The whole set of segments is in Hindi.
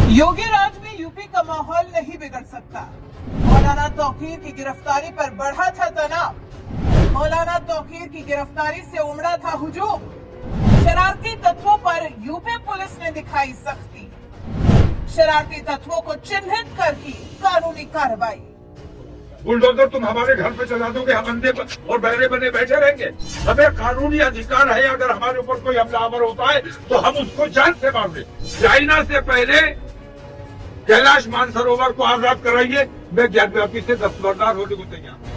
योगी राज में यूपी का माहौल नहीं बिगड़ सकता। मौलाना तौकीर की गिरफ्तारी पर बढ़ा था तनाव। मौलाना तौकीर की गिरफ्तारी से उमड़ा था हुजूम। शरारती तत्वों पर यूपी पुलिस ने दिखाई सख्ती। शरारती तत्वों को चिन्हित कर की कानूनी कार्रवाई। बुलडोजर तुम हमारे घर पे चला दोगे, हम अंधे और बहरे बने बैठे रहेंगे। हमें कानूनी अधिकार है, अगर हमारे ऊपर कोई हमलावर होता है तो हम उसको जान से मार दें। चाइना से पहले कैलाश मानसरोवर को आजाद कराइए, मैं ज्ञानव्यापी से दस्तबरदार होने को तैयार हूं।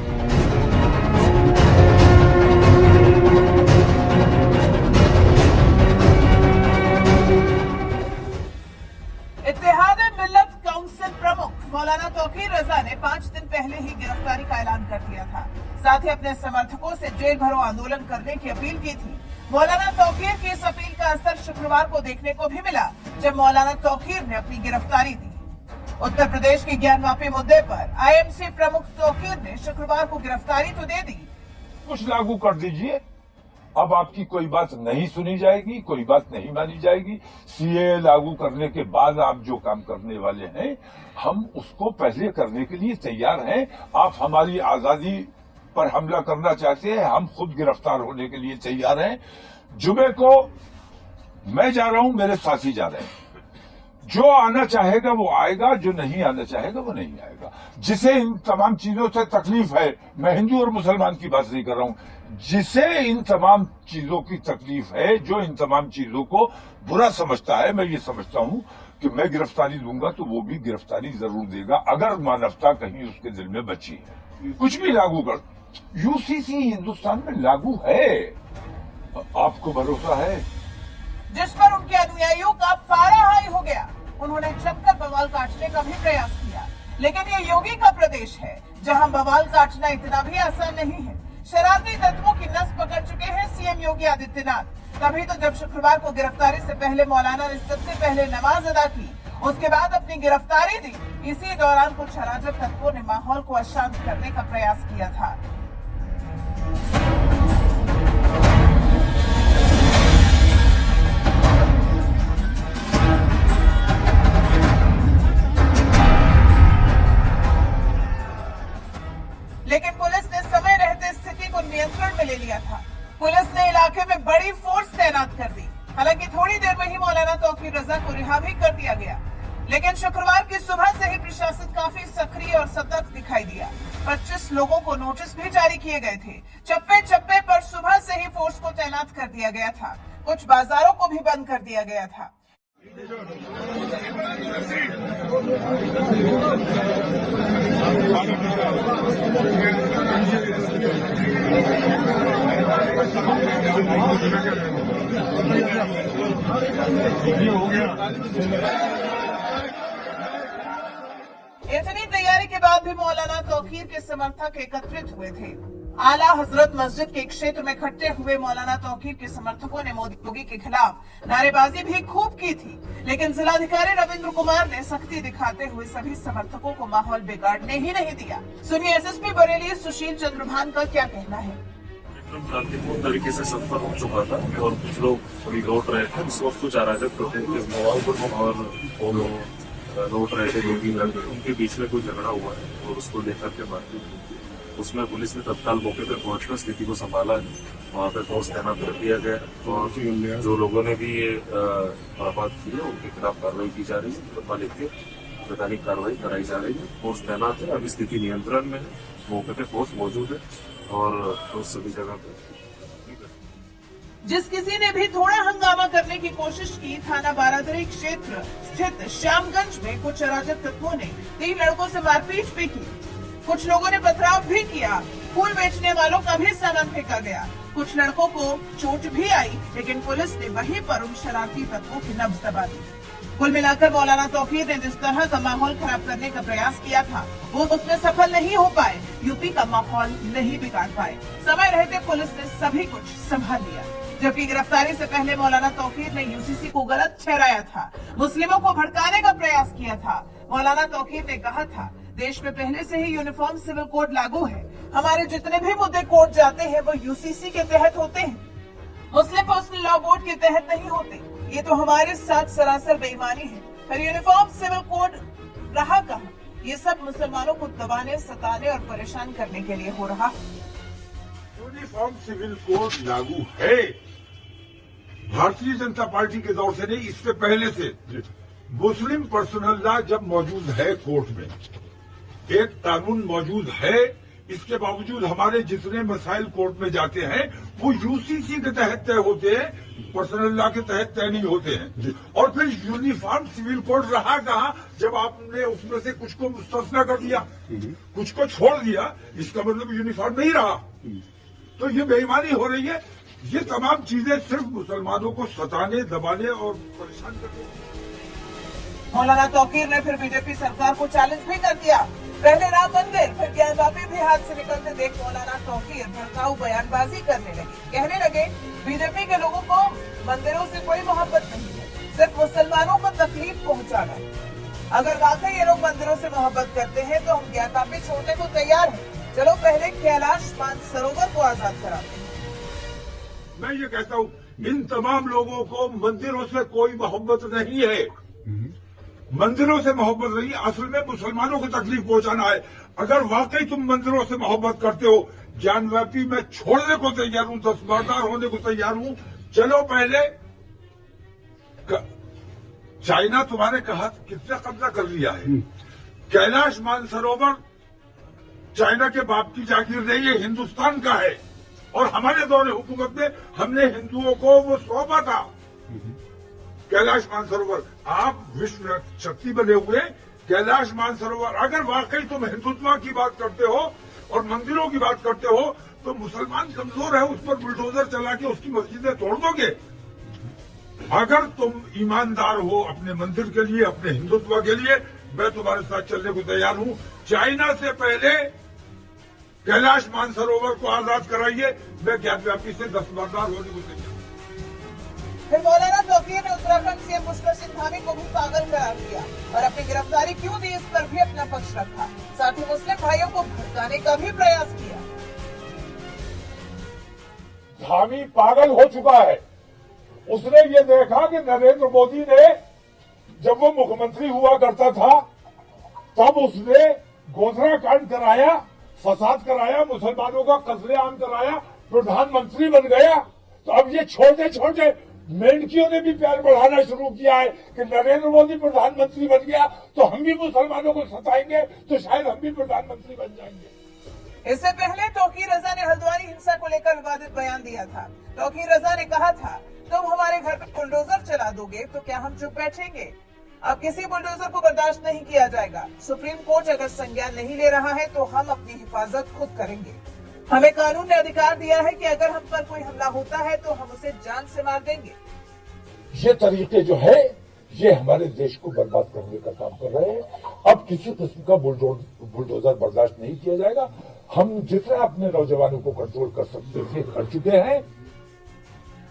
इत्तेहाद मिल्लत काउंसिल प्रमुख मौलाना तौकीर रजा ने 5 दिन पहले ही गिरफ्तारी का ऐलान कर दिया था। साथ ही अपने समर्थकों से जेल भरो आंदोलन करने की अपील की थी। मौलाना तौकीर की इस अपील का असर शुक्रवार को देखने को भी मिला, जब मौलाना तौकीर ने अपनी गिरफ्तारी दी। उत्तर प्रदेश के ज्ञानवापी मुद्दे पर आईएमसी प्रमुख तौकीर ने शुक्रवार को गिरफ्तारी तो दे दी। कुछ लागू कर दीजिए, अब आपकी कोई बात नहीं सुनी जाएगी, कोई बात नहीं मानी जाएगी। सीए लागू करने के बाद आप जो काम करने वाले हैं, हम उसको पहले करने के लिए तैयार हैं। आप हमारी आजादी पर हमला करना चाहते हैं, हम खुद गिरफ्तार होने के लिए तैयार हैं। जुमे को मैं जा रहा हूं, मेरे साथी जा रहे हैं। जो आना चाहेगा वो आएगा, जो नहीं आना चाहेगा वो नहीं आएगा। जिसे इन तमाम चीजों से तकलीफ है, मैं हिंदू और मुसलमान की बात नहीं कर रहा हूं, जिसे इन तमाम चीजों की तकलीफ है, जो इन तमाम चीजों को बुरा समझता है, मैं ये समझता हूं कि मैं गिरफ्तारी दूंगा तो वो भी गिरफ्तारी जरूर देगा, अगर मानवता कहीं उसके दिल में बची है। कुछ भी लागू कर, यूसीसी हिंदुस्तान में लागू है, आपको भरोसा है? जिस पर उनके अनुयायियों का पारा हाई हो गया। उन्होंने जमकर बवाल काटने का भी प्रयास किया, लेकिन ये योगी का प्रदेश है, जहां बवाल काटना इतना भी आसान नहीं है। शरारती तत्वों की नस पकड़ चुके हैं सीएम योगी आदित्यनाथ। तभी तो जब शुक्रवार को गिरफ्तारी से पहले मौलाना ने सबसे पहले नमाज अदा की, उसके बाद अपनी गिरफ्तारी दी। इसी दौरान कुछ अराजक तत्वों ने माहौल को अशांत करने का प्रयास किया था। लेकिन पुलिस ने समय रहते स्थिति को नियंत्रण में ले लिया था। पुलिस ने इलाके में बड़ी फोर्स तैनात कर दी। हालांकि थोड़ी देर में ही मौलाना तौकीर रजा को रिहा भी कर दिया गया, लेकिन शुक्रवार की सुबह से ही प्रशासन काफी सक्रिय और सतर्क दिखाई दिया। 25 लोगों को नोटिस भी जारी किए गए थे। चप्पे चप्पे पर सुबह से ही फोर्स को तैनात कर दिया गया था। कुछ बाजारों को भी बंद कर दिया गया था। इतनी तैयारी के बाद भी मौलाना तौकीर के समर्थक एकत्रित हुए थे। आला हजरत मस्जिद के क्षेत्र में इकट्ठे हुए मौलाना तौकीर के समर्थकों ने मोदी योगी के खिलाफ नारेबाजी भी खूब की थी, लेकिन जिलाधिकारी रविंद्र कुमार ने सख्ती दिखाते हुए सभी समर्थकों को माहौल बिगाड़ने ही नहीं दिया। सुनिए एसएसपी बरेली सुशील चंद्रभान का क्या कहना है। एकदम शांतिपूर्ण तरीके से सफर हो चुका था और कुछ लोग अभी लौट रहे थे। उस वक्त कुछ अराजक थे और वो लौट रहे थे, योगी लड़के, उनके बीच में कोई झगड़ा हुआ है और उसको लेकर के बातचीत हुई थी। उसमें पुलिस ने तत्काल मौके पर पहुंचकर स्थिति को संभाला है। वहाँ पे फोर्स तैनात कर दिया गया और जो लोगों ने भी ये बात की है उनके खिलाफ कार्रवाई की जा रही है। तो लिख के वैधानिक कार्रवाई कराई जा रही है। फोर्स तैनात है, अभी स्थिति नियंत्रण में है, मौके पे फोर्स मौजूद है और सभी जगह पे। जिस किसी ने भी थोड़ा हंगामा करने की कोशिश की, थाना बारादरी क्षेत्र स्थित श्यामगंज में कुछ अराजक तत्वों ने 3 लड़कों से मारपीट भी की। कुछ लोगों ने पथराव भी किया। फूल बेचने वालों का भी सामान फेंका गया। कुछ लड़कों को चोट भी आई, लेकिन पुलिस ने वहीं पर उन शरारती तत्वों की नब्ज दबा दी। कुल मिलाकर मौलाना तौकीर ने जिस तरह का माहौल खराब करने का प्रयास किया था, वो उसमें सफल नहीं हो पाए। यूपी का माहौल नहीं बिगाड़ पाए। समय रहते पुलिस ने सभी कुछ संभाल लिया। जबकि गिरफ्तारी से पहले मौलाना तौकीर ने यूसीसी को गलत ठहराया था, मुस्लिमों को भड़काने का प्रयास किया था। मौलाना तौकीर ने कहा था, देश में पहले से ही यूनिफॉर्म सिविल कोड लागू है। हमारे जितने भी मुद्दे कोर्ट जाते हैं वो यूसीसी के तहत होते हैं, मुस्लिम पर्सनल लॉ बोर्ड के तहत नहीं होते। ये तो हमारे साथ सरासर बेईमानी है। फिर यूनिफॉर्म सिविल कोड रहा कहां? ये सब मुसलमानों को दबाने, सताने और परेशान करने के लिए हो रहा है। यूनिफॉर्म सिविल कोड लागू है, भारतीय जनता पार्टी के दौर से नहीं, इससे पहले से। मुस्लिम पर्सनल लॉ जब मौजूद है कोर्ट में, एक कानून मौजूद है, इसके बावजूद हमारे जितने मसाइल कोर्ट में जाते हैं वो यूसीसी के तहत तय होते हैं, पर्सनल लॉ के तहत तय नहीं होते हैं। और फिर यूनिफॉर्म सिविल कोड रहा कहां जब आपने उसमें से कुछ को मुस्तस्ना कर दिया, कुछ को छोड़ दिया, इसका मतलब यूनिफॉर्म नहीं रहा। तो ये बेईमानी हो रही है। ये तमाम चीजें सिर्फ मुसलमानों को सताने, दबाने और परेशान करने। मौलाना तौकीर ने फिर बीजेपी सरकार को चैलेंज भी कर दिया। पहले राम मंदिर, फिर ज्ञानवापी भी हाथ से निकलते देख मौलाना तौकीर भड़काऊ बयानबाजी करने लगे। कहने लगे बीजेपी के लोगों को मंदिरों से कोई मोहब्बत नहीं है, सिर्फ मुसलमानों को तकलीफ पहुंचाना है। अगर वाकई ये लोग मंदिरों से मोहब्बत करते हैं तो हम ज्ञानवापी छोड़ने को तैयार हैं। चलो पहले कैलाश मानसरोवर को आजाद कराते हैं। मैं ये कहता हूँ, इन तमाम लोगों को मंदिरों से कोई मोहब्बत नहीं है, मंदिरों से मोहब्बत नहीं, असल में मुसलमानों को तकलीफ पहुंचाना है। अगर वाकई तुम मंदिरों से मोहब्बत करते हो, ज्ञानवापी मैं छोड़ने को तैयार हूं, दस्तबरदार होने को तैयार हूं। चलो पहले चाइना तुम्हारे कहा कितना कब्जा कर लिया है, कैलाश मानसरोवर चाइना के बाप की जागीर नहीं, ये हिंदुस्तान का है। और हमारे दौर हुकूमत में हमने हिंदुओं को वो सौंपा था कैलाश मानसरोवर। आप विश्व शक्ति बने हुए कैलाश मानसरोवर, अगर वाकई तुम हिंदुत्व की बात करते हो और मंदिरों की बात करते हो तो मुसलमान कमजोर है, उस पर बुलडोजर चला के उसकी मस्जिदें तोड़ दोगे। अगर तुम ईमानदार हो अपने मंदिर के लिए, अपने हिंदुत्व के लिए, मैं तुम्हारे साथ चलने को तैयार हूं। चाइना से पहले कैलाश मानसरोवर को आजाद कराइए, मैं ज्ञानवापी से दस्तबरदार होने को तैयार हूं। फिर मौलाना तौकीर ने उत्तराखंड सीएम पुष्कर सिंह धामी को भी पागल करार दिया और अपनी गिरफ्तारी क्यों दी इस पर भी अपना पक्ष रखा। साथ ही मुस्लिम भाइयों को भड़काने का भी प्रयास किया। धामी पागल हो चुका है। उसने ये देखा कि नरेंद्र मोदी ने जब वो मुख्यमंत्री हुआ करता था तब उसने गोधरा कांड कराया, फसाद कराया, मुसलमानों का कत्लेआम कराया, प्रधानमंत्री बन गया। तो अब ये छोटे छोटे मेंढकियों ने भी पैर बढ़ाना शुरू किया है कि नरेंद्र मोदी प्रधानमंत्री बन गया तो हम भी मुसलमानों को सताएंगे, तो शायद हम भी प्रधानमंत्री बन जाएंगे। इससे पहले तौकीर रजा ने हल्द्वानी हिंसा को लेकर विवादित बयान दिया था। तौकीर रजा ने कहा था, तुम हमारे घर पे बुलडोजर चला दोगे तो क्या हम चुप बैठेंगे? अब किसी बुलडोजर को बर्दाश्त नहीं किया जाएगा। सुप्रीम कोर्ट अगर संज्ञान नहीं ले रहा है तो हम अपनी हिफाजत खुद करेंगे। हमें कानून ने अधिकार दिया है कि अगर हम पर कोई हमला होता है तो हम उसे जान से मार देंगे। ये तरीके जो है ये हमारे देश को बर्बाद करने का काम कर रहे हैं। अब किसी किस्म का बुलडोजर बर्दाश्त नहीं किया जाएगा। हम जितना अपने नौजवानों को कंट्रोल कर सकते थे कर चुके हैं।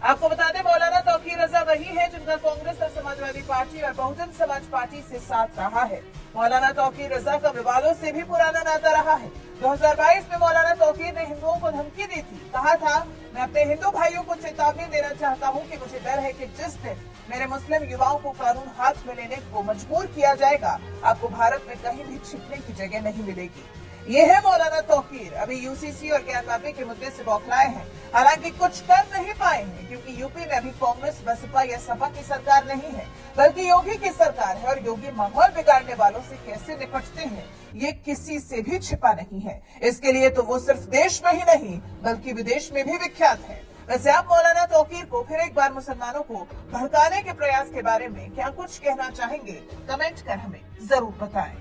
आपको बता दें, मौलाना तौकीर रजा वही है जिनका कांग्रेस और समाजवादी पार्टी और बहुजन समाज पार्टी से साथ रहा है। मौलाना तौकीर रजा का विवादों से भी पुराना नाता रहा है। 2022 में मौलाना तौकीर ने हिंदुओं को धमकी दी थी। कहा था, मैं अपने हिंदू भाइयों को चेतावनी देना चाहता हूं कि मुझे डर है कि जिस दिन मेरे मुस्लिम युवाओं को कानून हाथ में लेने को मजबूर किया जाएगा, आपको भारत में कहीं भी छिपने की जगह नहीं मिलेगी। ये है मौलाना तौकीर। अभी यूसीसी और ज्ञानवापी के मुद्दे से बौखलाए हैं, हालांकि कुछ कर नहीं पाए हैं क्योंकि यूपी में अभी कांग्रेस, बसपा या सपा की सरकार नहीं है, बल्कि योगी की सरकार है। और योगी माहौल बिगाड़ने वालों से कैसे निपटते हैं ये किसी से भी छिपा नहीं है। इसके लिए तो वो सिर्फ देश में ही नहीं बल्कि विदेश में भी विख्यात है। वैसे आप मौलाना तौकीर को फिर एक बार मुसलमानों को भड़काने के प्रयास के बारे में क्या कुछ कहना चाहेंगे? कमेंट कर हमें जरूर बताएं।